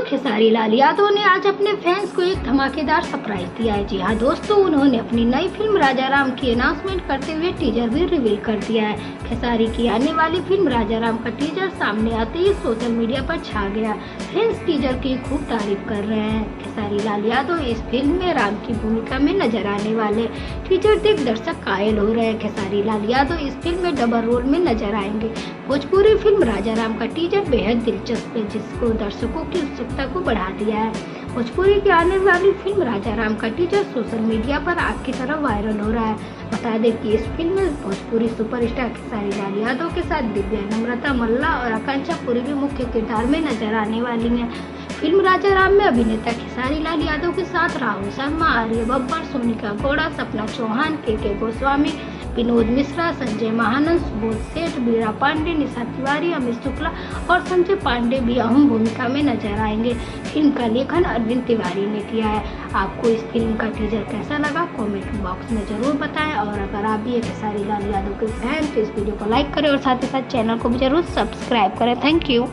खेसारी लाल यादव ने आज अपने फैंस को एक धमाकेदार सरप्राइज दिया है। जी हाँ दोस्तों, उन्होंने अपनी नई फिल्म राजा राम की अनाउंसमेंट करते हुए टीजर भी रिवील कर दिया है। खेसारी की आने वाली फिल्म राजा राम का टीजर सामने आते ही सोशल मीडिया पर छा गया। फैंस टीजर की खूब तारीफ कर रहे हैं। खेसारी लाल यादव इस फिल्म में राम की भूमिका में नजर आने वाले। टीजर देख दर्शक कायल हो रहे हैं। खेसारी लाल यादव इस फिल्म में डबल रोल में नजर आएंगे। भोजपुरी फिल्म राजा राम का टीजर बेहद दिलचस्प है, जिसको दर्शकों की उत्सुकता को बढ़ा दिया है। भोजपुरी की आने वाली फिल्म राजा राम का टीजर सोशल मीडिया पर आग की तरह वायरल हो रहा है। बता दें कि इस फिल्म में भोजपुरी सुपरस्टार खेसारी लाल यादव के साथ दिव्या, नम्रता मल्ला और आकांक्षा पुरी भी मुख्य किरदार में नजर आने वाली हैं। फिल्म राजा राम में अभिनेता खेसारी लाल यादव के साथ राहुल शर्मा, आर्य बब्बर, सोनिका गौड़ा, सपना चौहान, के गोस्वामी, विनोद मिश्रा, संजय महानंद, सुबोध सेठ, बीरा पांडे, निशा तिवारी, अमित शुक्ला और संजय पांडे भी अहम भूमिका में नजर आएंगे। फिल्म का लेखन अरविंद तिवारी ने किया है। आपको इस फिल्म का टीजर कैसा लगा कमेंट बॉक्स में जरूर बताएं, और अगर आप भी खेसारी लाल यादव के फैन तो इस वीडियो को लाइक करें और साथ ही साथ चैनल को भी जरूर सब्सक्राइब करें। Thank you.